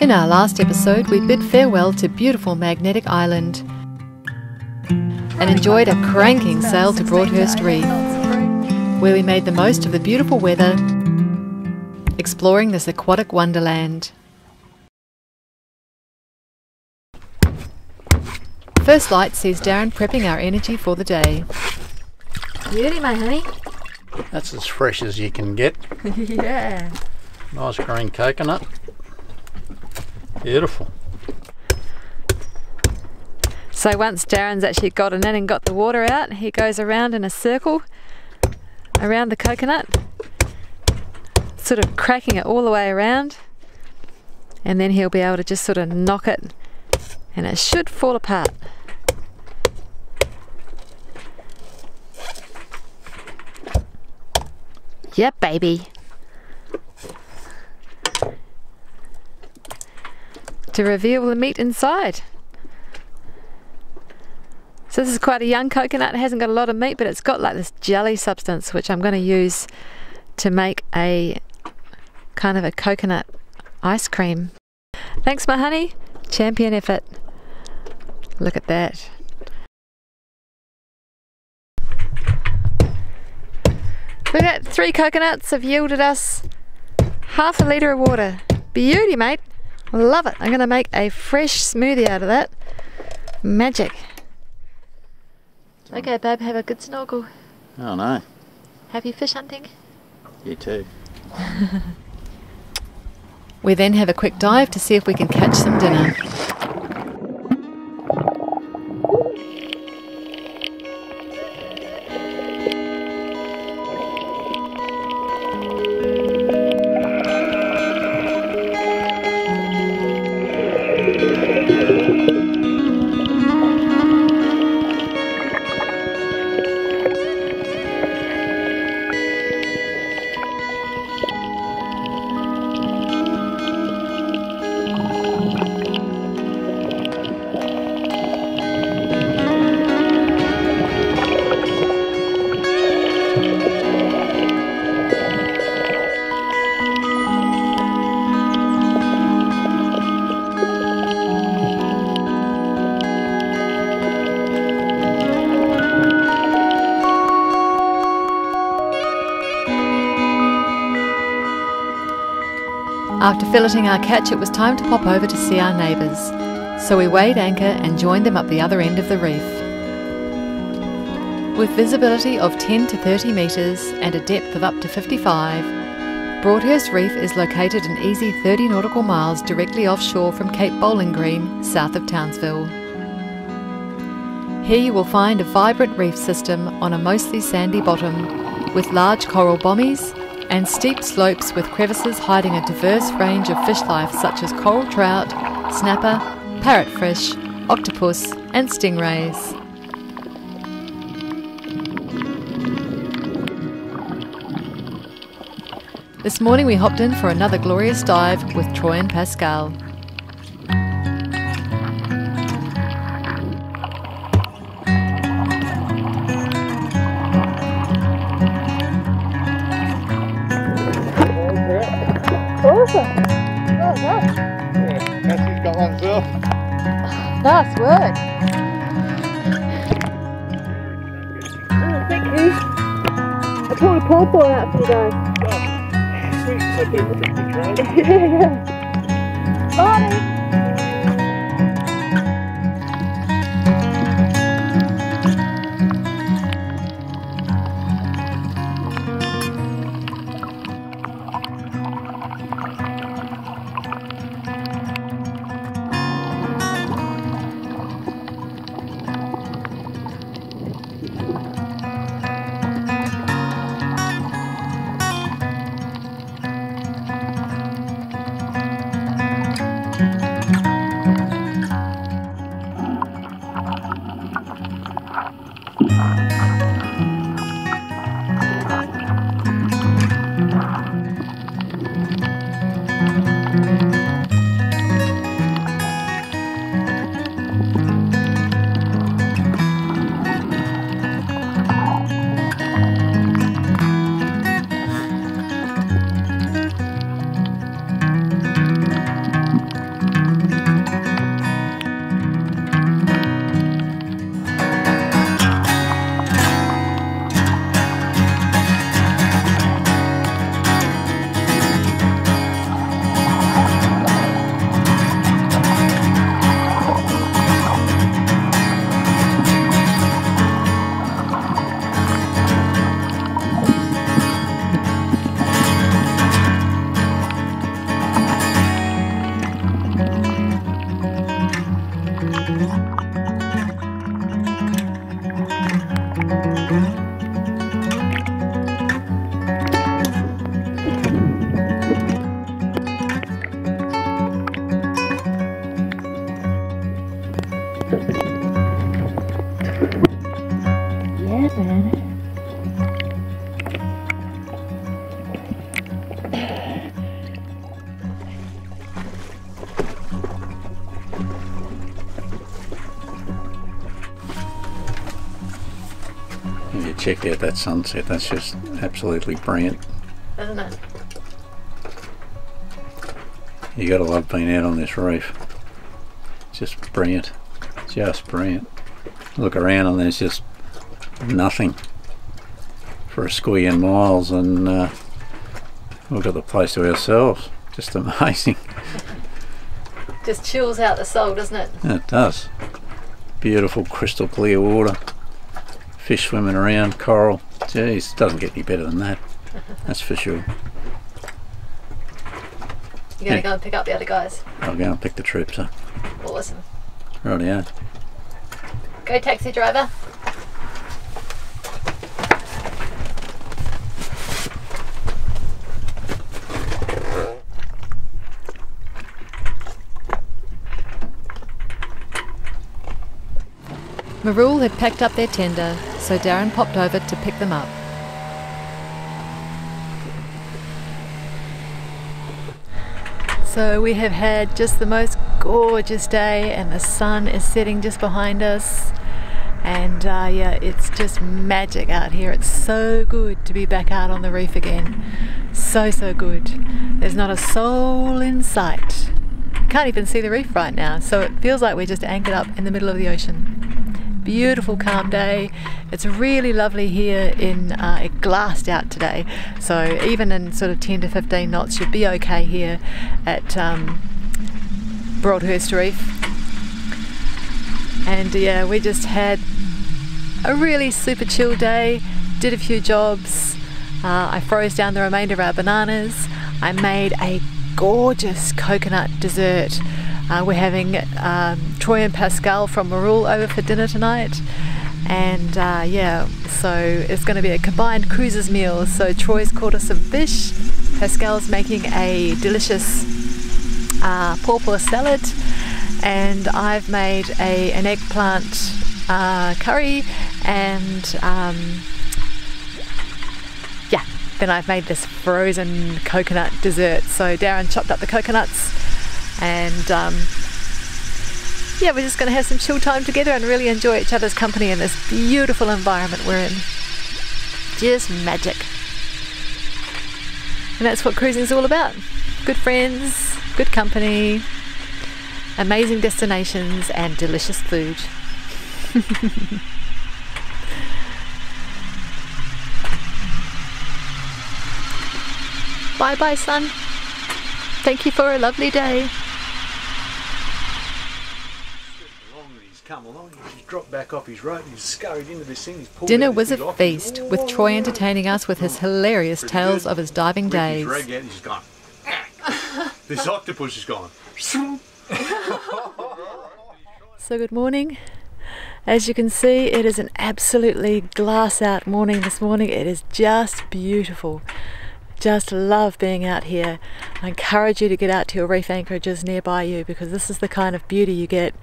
In our last episode, we bid farewell to beautiful Magnetic Island and enjoyed a cranking sail to Broadhurst Reef, where we made the most of the beautiful weather, exploring this aquatic wonderland. First light sees Darren prepping our energy for the day. Beauty, my honey. That's as fresh as you can get. Yeah. Nice green coconut. Beautiful. So once Darren's actually gotten in and got the water out, he goes around in a circle around the coconut, sort of cracking it all the way around, and then he'll be able to just sort of knock it and it should fall apart. Yep, baby. To reveal the meat inside. So this is quite a young coconut. It hasn't got a lot of meat, but it's got like this jelly substance, which I'm going to use to make a kind of a coconut ice cream. Thanks, my honey. Champion effort. Look at that. Look at that, 3 coconuts have yielded us half a litre of water. Beauty, mate. Love it. I'm going to make a fresh smoothie out of that. Magic. Okay, babe, have a good snorkel. Oh no. Happy fish hunting? You too. We then have a quick dive to see if we can catch some dinner. After filleting our catch, it was time to pop over to see our neighbours, so we weighed anchor and joined them up the other end of the reef. With visibility of 10 to 30 metres and a depth of up to 55, Broadhurst Reef is located an easy 30 nautical miles directly offshore from Cape Bowling Green, south of Townsville. Here you will find a vibrant reef system on a mostly sandy bottom, with large coral bommies and steep slopes with crevices hiding a diverse range of fish life such as coral trout, snapper, parrotfish, octopus and stingrays. This morning we hopped in for another glorious dive with Troy and Pascal. Awesome. Oh, nice. Yeah, Cassie's got one as well. Nice work. Oh, thank you. I pulled a pawpaw out for you guys. Oh, sweet. So people think you're crazy. Yeah. Morning. check out that sunset. That's just absolutely brilliant. Isn't it? You gotta love being out on this reef. Just brilliant. Just brilliant. Look around and there's just nothing for a squillion miles, and we've got the place to ourselves. Just amazing. Just chills out the soul, doesn't it? It does. Beautiful crystal clear water. Fish swimming around, coral. Jeez, doesn't get any better than that. That's for sure. You're going to go and pick up the other guys? I'll go and pick the troops up. Awesome. Rightio. Go taxi driver. Marul had packed up their tender, so Darren popped over to pick them up. So we have had just the most gorgeous day, and the sun is setting just behind us, and yeah, it's just magic out here. It's so good to be back out on the reef again. So good. There's not a soul in sight. Can't even see the reef right now, so it feels like we're just anchored up in the middle of the ocean. Beautiful calm day. It's really lovely here in it glassed out today, so even in sort of 10 to 15 knots you'd be okay here at Broadhurst Reef. And yeah, we just had a really super chill day, did a few jobs. I froze down the remainder of our bananas. I made a gorgeous coconut dessert. We're having Troy and Pascal from Marul over for dinner tonight, and yeah, so it's going to be a combined cruises meal. So Troy's caught us some fish, Pascal's making a delicious pawpaw salad, and I've made an eggplant curry, and yeah, then I've made this frozen coconut dessert. So Darren chopped up the coconuts, and yeah, we're just going to have some chill time together and really enjoy each other's company in this beautiful environment we're in. Just magic. And that's what cruising is all about. Good friends, good company, amazing destinations, and delicious food. Bye bye, son. Thank you for a lovely day. Come along, he's dropped back off his rope, he's scurried into this thing, he's pulled Dinner out was this a big feast, with Troy entertaining us with his hilarious tales of his diving days. Dragged out, he's gone. This octopus is gone. So good morning. As you can see, it is an absolutely glass out morning this morning. It is just beautiful. Just love being out here. I encourage you to get out to your reef anchorages nearby you, because this is the kind of beauty you get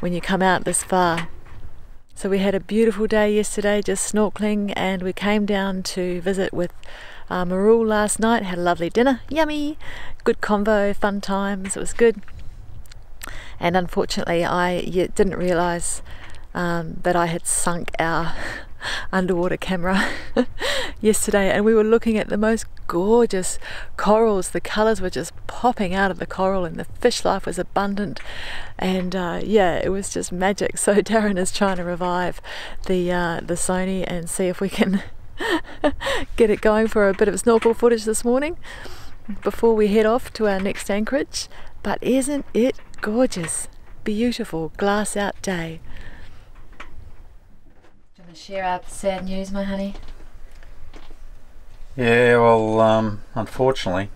when you come out this far. So we had a beautiful day yesterday just snorkeling, and we came down to visit with Marul last night, had a lovely dinner, yummy, good convo, fun times, it was good. And unfortunately I didn't realise that I had sunk our underwater camera yesterday, and we were looking at the most gorgeous corals. The colours were just popping out of the coral, and the fish life was abundant, and yeah, it was just magic. So Darren is trying to revive the Sony and see if we can get it going for a bit of snorkel footage this morning before we head off to our next anchorage. But isn't it gorgeous? Beautiful glass out day. Share our sad news, my honey. Yeah, well, unfortunately,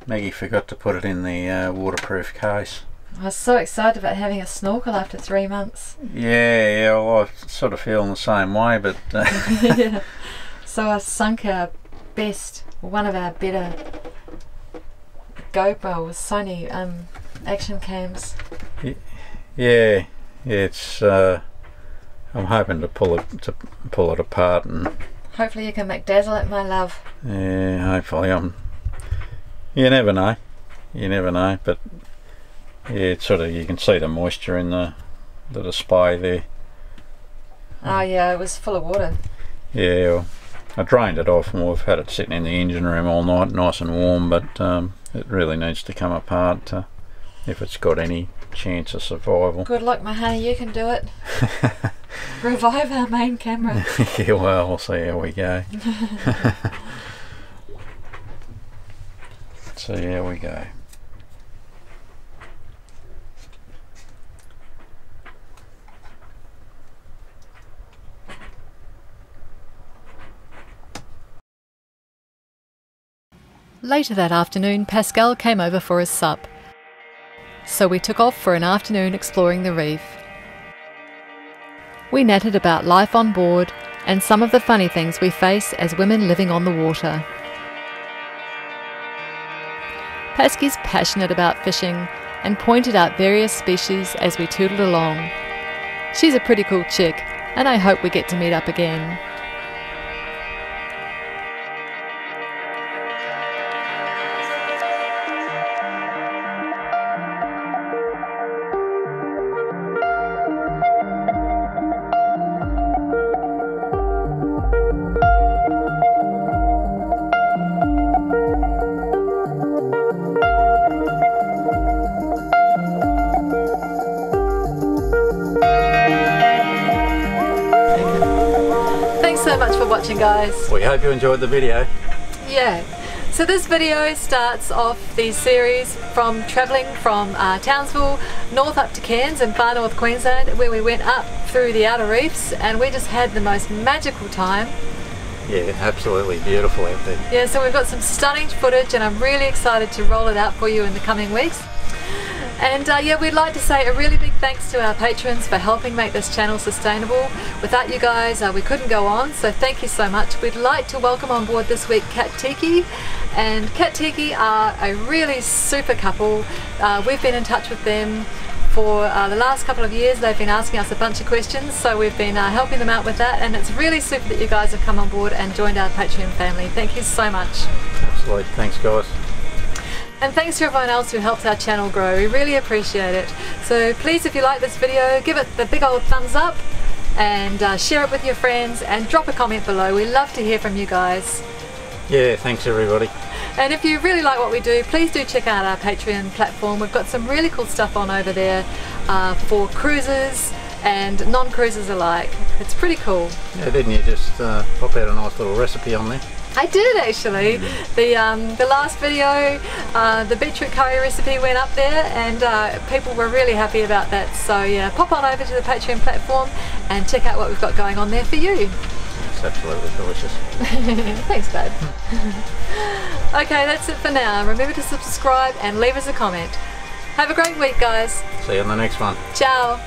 Maggie forgot to put it in the waterproof case. I was so excited about having a snorkel after 3 months. Yeah, well, I'm sort of feeling the same way, but... Yeah. So I sunk our best, one of our better GoPro with Sony action cams. Yeah, it's... I'm hoping to pull it apart, and hopefully you can McDazzle it, my love. yeah, hopefully. You never know, but yeah, it's sort of, you can see the moisture in the display there. Oh yeah, it was full of water. Yeah, well, I drained it off and we've had it sitting in the engine room all night, nice and warm, but it really needs to come apart if it's got any chance of survival. Good luck, my honey, you can do it. Revive our main camera. Yeah, well, we'll see how we go. See how we go. Later that afternoon, Pascal came over for his sup. So we took off for an afternoon exploring the reef. We nattered about life on board and some of the funny things we face as women living on the water. Pasky's passionate about fishing and pointed out various species as we tootled along. She's a pretty cool chick, and I hope we get to meet up again. So much for watching, guys. We hope you enjoyed the video. Yeah, so this video starts off the series from travelling from Townsville north up to Cairns in far north Queensland, where we went up through the outer reefs and we just had the most magical time. Yeah, absolutely beautiful out there. Yeah, so we've got some stunning footage and I'm really excited to roll it out for you in the coming weeks. And yeah, we'd like to say a really big thanks to our patrons for helping make this channel sustainable. Without you guys, we couldn't go on, so thank you so much. We'd like to welcome on board this week Cat Tiki. And Cat Tiki are a really super couple. We've been in touch with them for the last couple of years. They've been asking us a bunch of questions, so we've been helping them out with that, and it's really super that you guys have come on board and joined our Patreon family. Thank you so much. Absolutely, thanks guys. And thanks to everyone else who helps our channel grow. We really appreciate it. So please, if you like this video, give it the big old thumbs up and share it with your friends and drop a comment below. We love to hear from you guys. Yeah, thanks everybody. And if you really like what we do, please do check out our Patreon platform. We've got some really cool stuff on over there for cruisers and non-cruisers alike. It's pretty cool. Yeah, didn't you just pop out a nice little recipe on there? I did actually. The last video, the beetroot curry recipe went up there and people were really happy about that. So yeah, pop on over to the Patreon platform and check out what we've got going on there for you. It's absolutely delicious. Thanks, babe. Okay, that's it for now. Remember to subscribe and leave us a comment. Have a great week, guys. See you on the next one. Ciao.